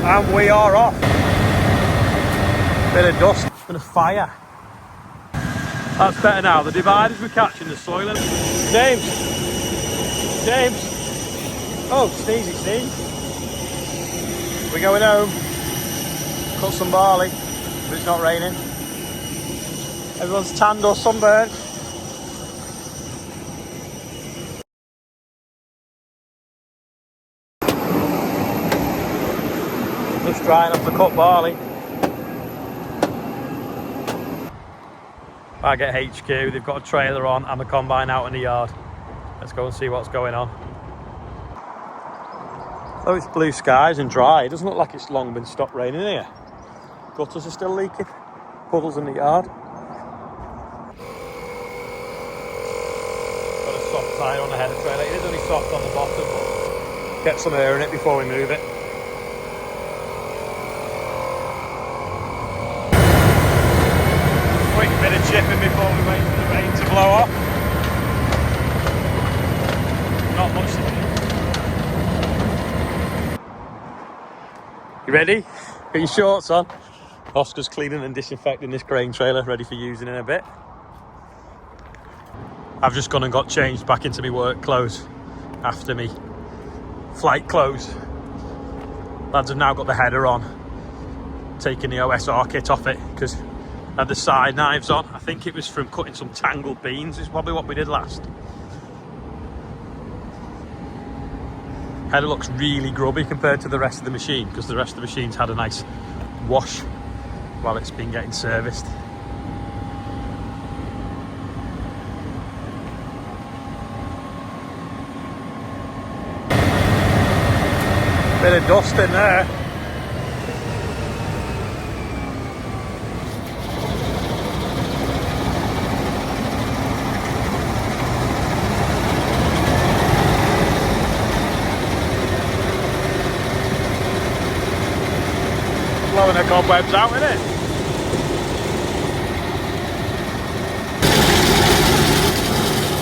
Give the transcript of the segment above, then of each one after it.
And we are off. Bit of dust, bit of fire. That's better now. The dividers were catching the soil. James. Oh, sneezy sneeze. We're going home. Cut some barley, but it's not raining. Everyone's tanned or sunburned. Just drying off the cut barley. Back at HQ, they've got a trailer on and the combine out in the yard. Let's go and see what's going on. Oh, it's blue skies and dry. It doesn't look like it's long been stopped raining here. Gutters are still leaking. Puddles in the yard. Got a soft tyre on the header trailer. It is only soft on the bottom, but get some air in it before we move it. Quick bit of chipping before we wait for the rain to blow off. Not much to do. You ready? Get your shorts on. Oscar's cleaning and disinfecting this grain trailer, ready for using in a bit. I've just gone and got changed back into my work clothes after me flight clothes. Lads have now got the header on, taking the OSR kit off it because I had the side knives on. I think it was from cutting some tangled beans, is probably what we did last. Header looks really grubby compared to the rest of the machine because the rest of the machine's had a nice wash while it's been getting serviced. Bit of dust in there. Blowing the cobwebs out, isn't it?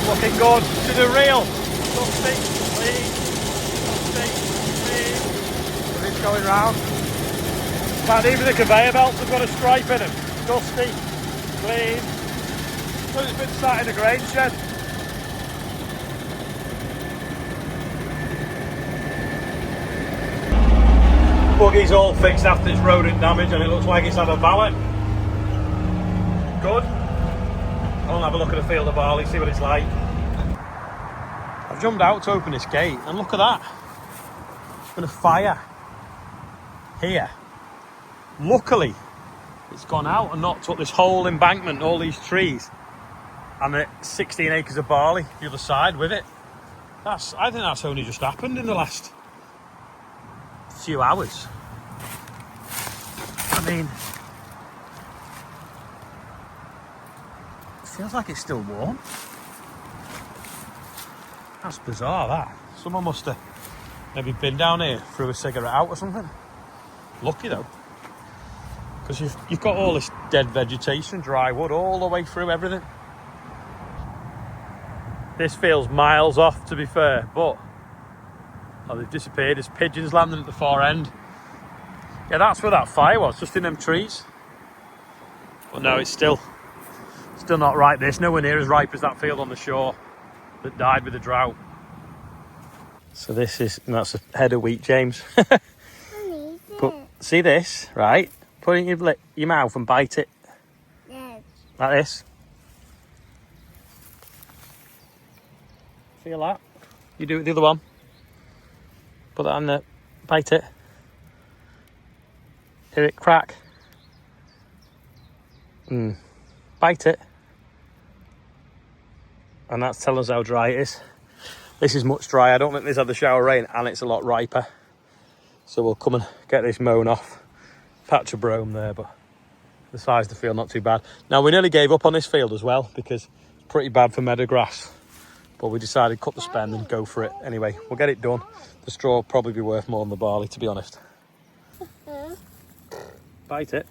Looking good to the reel. Dusty, clean. Dusty, clean. It's going round. Man, even the conveyor belts have got a stripe in them. Dusty, clean. Well, it's been sat in the grain shed. Buggy's all fixed after its rodent damage and it looks like it's had a valet. Good. I'll have a look at the field of barley, see what it's like. I've jumped out to open this gate and look at that. There's been a fire here. Luckily, it's gone out and knocked up this whole embankment, all these trees, and the 16 acres of barley the other side with it. I think that's only just happened in the last few hours. I mean, it feels like it's still warm. That's bizarre, that. Someone must have maybe been down here, threw a cigarette out or something. Lucky though, because you've got all this dead vegetation, dry wood all the way through everything. This feels miles off, to be fair, but oh, they've disappeared. There's pigeons landing at the far end. Yeah, that's where that fire was, just in them trees. But no, it's still not ripe. It's nowhere near as ripe as that field on the shore that died with the drought. So that's a head of wheat, James. See this, right? Put it in your mouth and bite it. Yes. Like this. Feel that? You do it with the other one. Put that on there, bite it. Hear it crack. Bite it. And that's telling us how dry it is. This is much drier. I don't think this had the shower rain and it's a lot riper. So we'll come and get this mown off. Patch of brome there, but the size of the field not too bad. Now we nearly gave up on this field as well because it's pretty bad for meadow grass. But we decided to cut the spend and go for it. Anyway, we'll get it done. The straw will probably be worth more than the barley, to be honest. Bite it.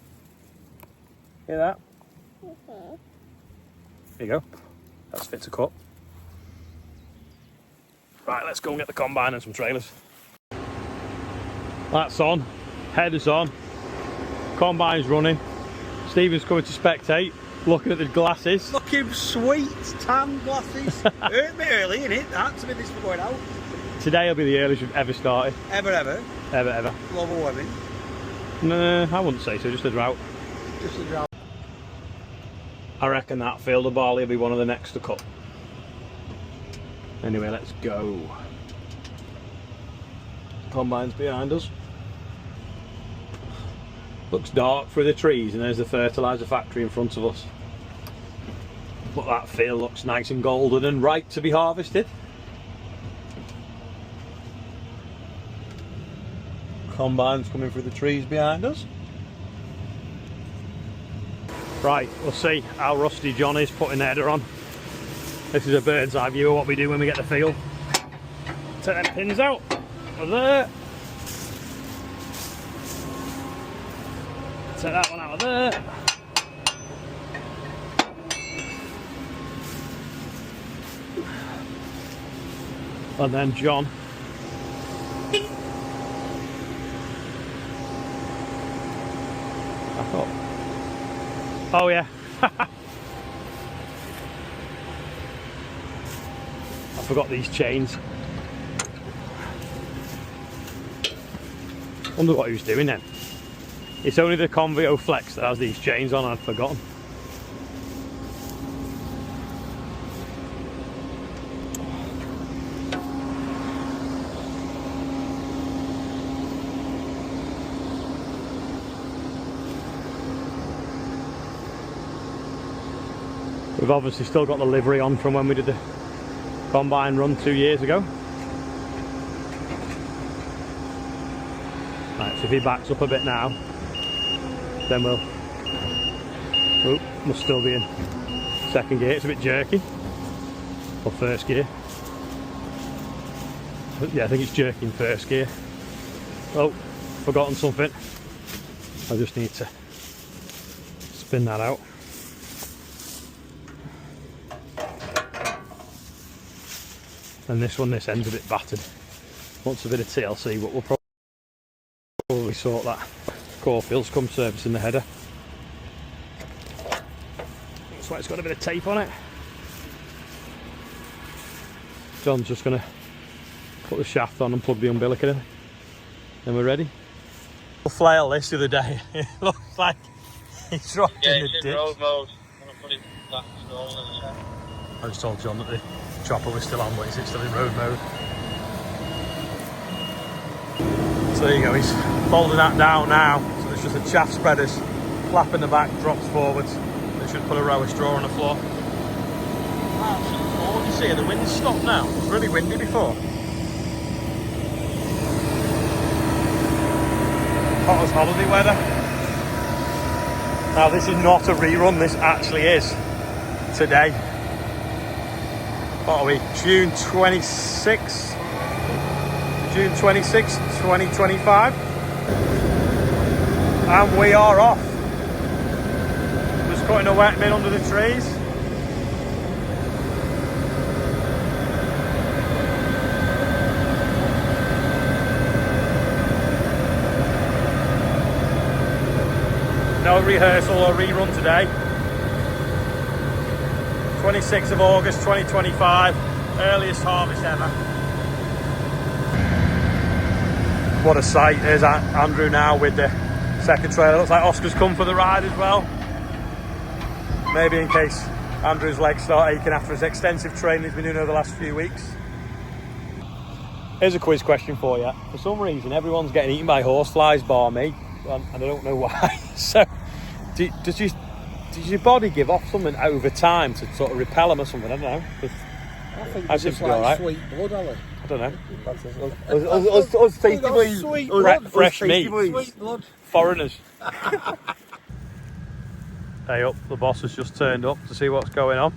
Hear that? There you go. That's fit to cut. Right, let's go and get the combine and some trailers. That's on. Headers on. Combine's running. Stephen's coming to spectate, looking at the glasses. Looking sweet, tan glasses. Hurt me early, innit? That to be this for going out. Today will be the earliest we've ever started. Ever. Ever. Global warming. No, I wouldn't say so, just a drought. Just a drought. I reckon that field of barley will be one of the next to cut. Anyway, let's go. Combine's behind us. Looks dark through the trees, and there's the fertiliser factory in front of us. But that field looks nice and golden and ripe to be harvested. Combine's coming through the trees behind us. Right, we'll see how rusty John is putting the header on. This is a bird's eye view of what we do when we get the field. Take them pins out of there. Take that one out of there. And then John oh yeah. I forgot these chains. Wonder what he was doing then. It's only the Convio Flex that has these chains on, I'd forgotten. We've obviously still got the livery on from when we did the combine run 2 years ago. Right, so if he backs up a bit now, then we'll... Oh, must still be in second gear. It's a bit jerky. Or first gear. Yeah, I think it's jerky in first gear. Oh, forgotten something. I just need to spin that out. And this end's a bit battered. Wants a bit of TLC, but we'll probably sort that. Caulfield's come servicing the header. That's why it's got a bit of tape on it. John's just going to put the shaft on and plug the umbilical in. Then we're ready. We'll flail this the other day. It looks like it's dropped in the ditch. Road mode. I just told John that the chopper was still on, but is it still in road mode? So there you go, he's folding that down now. So there's just a chaff spreaders, flap in the back, drops forwards. They should put a row of straw on the floor. Wow, what do you see? The wind's stopped now. It was really windy before. Hot as holiday weather. Now this is not a rerun, this actually is today. What are we? June 26th? June 26th, 2025. And we are off. Just cutting a wet bin under the trees. No rehearsal or rerun today. 26th of August 2025, earliest harvest ever. What a sight. There's Andrew now with the second trailer. Looks like Oscar's come for the ride as well. Maybe in case Andrew's legs start aching after his extensive training he's been doing over the last few weeks. Here's a quiz question for you. For some reason everyone's getting eaten by horseflies bar me, and I don't know why. So does your body give off something over time to sort of repel them or something? I don't know. I think it's just like sweet blood, Ollie. I don't know. Us tasty boys. Sweet blood. Fresh meat. Sweet blood. Foreigners. Hey up, the boss has just turned up to see what's going on.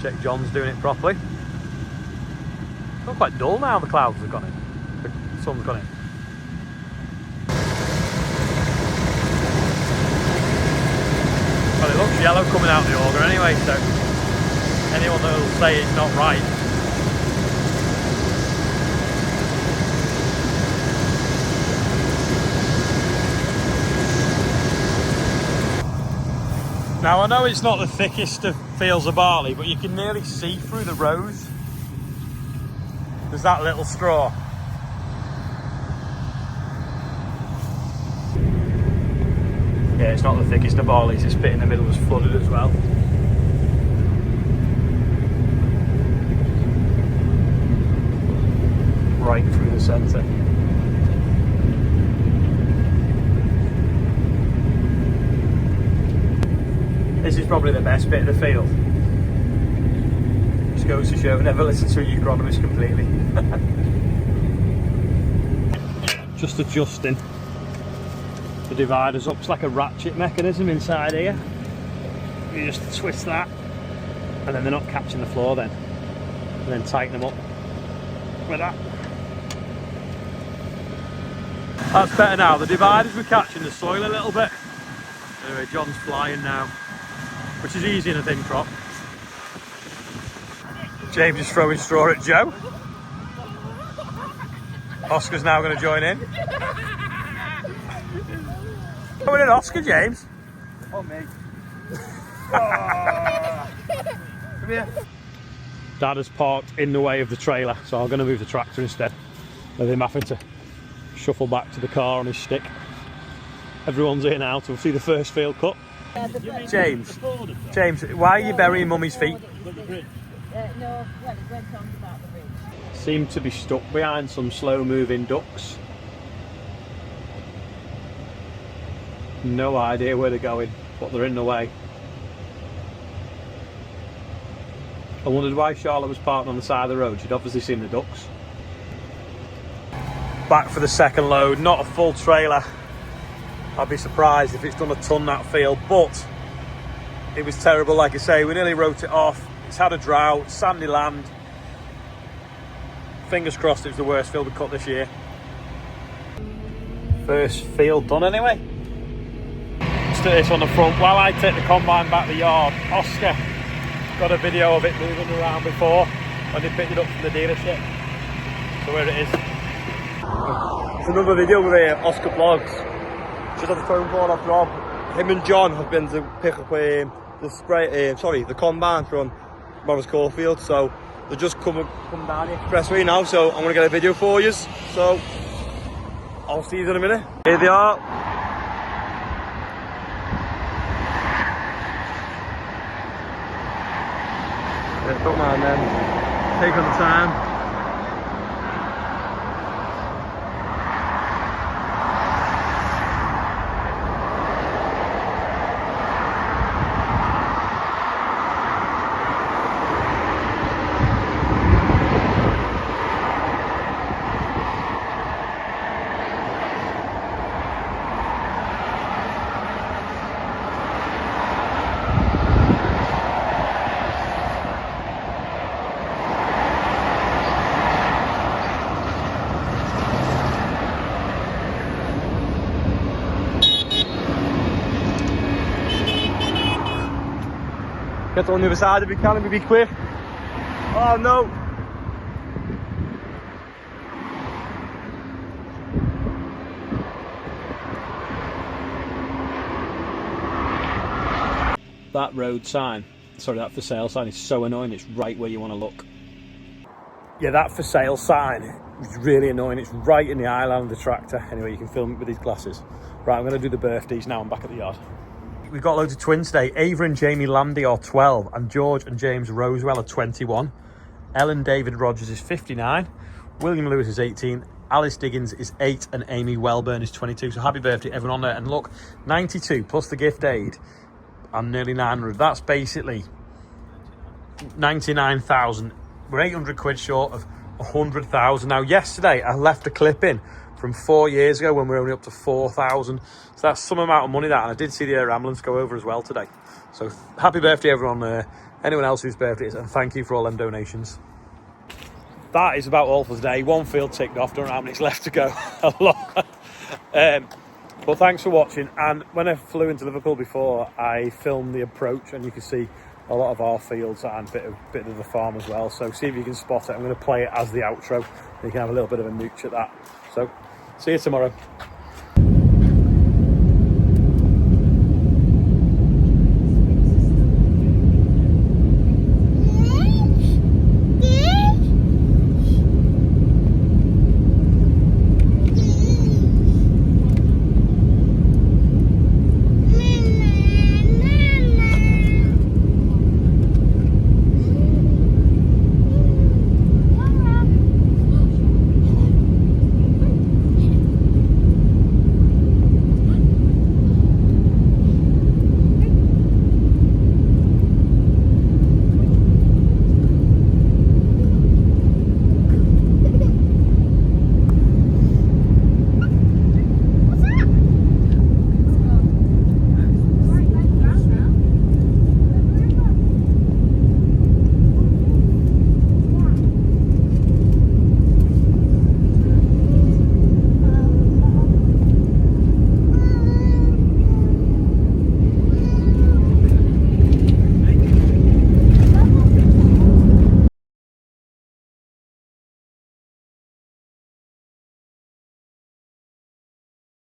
Check John's doing it properly. It's not quite dull now, the clouds have gone in. The sun's gone in. Well, it looks yellow coming out the auger anyway, so anyone that will say it's not right Now I know it's not the thickest of fields of barley, but you can nearly see through the rows. There's that little straw. Yeah, it's not the thickest of barleys, this bit in the middle was flooded as well. Right through the centre. This is probably the best bit of the field. Just goes to show, never listen to a agronomist completely. Just adjusting the dividers up. It's like a ratchet mechanism inside here. You just twist that and then they're not catching the floor then. And then tighten them up with that. That's better now. The dividers were catching the soil a little bit. Anyway, John's flying now, which is easy in a thin crop. James is throwing straw at Joe. Oscar's now going to join in. Going in Oscar, James. Oh, me. Oh. Come here. Dad has parked in the way of the trailer, so I'm going to move the tractor instead of him having to shuffle back to the car on his stick. Everyone's here now to see the first field cut. James, why are you burying Mummy's feet? No, well, it went on about the bridge. Seem to be stuck behind some slow-moving ducks. No idea where they're going, but they're in the way. I wondered why Charlotte was parked on the side of the road. She'd obviously seen the ducks. Back for the second load, not a full trailer. I'd be surprised if it's done a ton that field, but it was terrible, like I say. We nearly wrote it off. It's had a drought, sandy land. Fingers crossed it was the worst field we cut this year. First field done anyway. Let's do this on the front. While I take the combine back the yard, Oscar got a video of it moving around before when they picked it up from the dealership. So where it is. It's another video with OllyBlogs. Just had the phone call off Rob. Him and John have been to pick up the combine from Morris Caulfield, so they're just coming down the expressway now, so I'm going to get a video for you. So I'll see you in a minute. Here they are. Yeah, don't mind them. Take on the time. Get on the other side if we can and be quick. Oh no! That road sign, sorry, that for sale sign is so annoying. It's right where you want to look. Yeah, that for sale sign is really annoying. It's right in the eye line of the tractor. Anyway, you can film it with these glasses. Right, I'm going to do the birthdays now. I'm back at the yard. We've got loads of twins today. Ava and Jamie Landy are 12 and George and James Rosewell are 21. Ellen David Rogers is 59. William Lewis is 18. Alice Diggins is 8 and Amy Wellburn is 22. So happy birthday everyone on there. And look, 92 plus the gift aid and nearly 900. That's basically 99,000. We're 800 quid short of 100,000. Now yesterday I left a clip in from 4 years ago when we were only up to 4,000. So that's some amount of money that, and I did see the air ambulance go over as well today. So happy birthday everyone there, anyone else whose birthday it is, and thank you for all them donations. That is about all for today. One field ticked off, don't know how many's left to go. A lot. But thanks for watching, and when I flew into Liverpool before, I filmed the approach, and you can see a lot of our fields and a bit of the farm as well. So see if you can spot it. I'm going to play it as the outro, and you can have a little bit of a mooch at that. So see you tomorrow.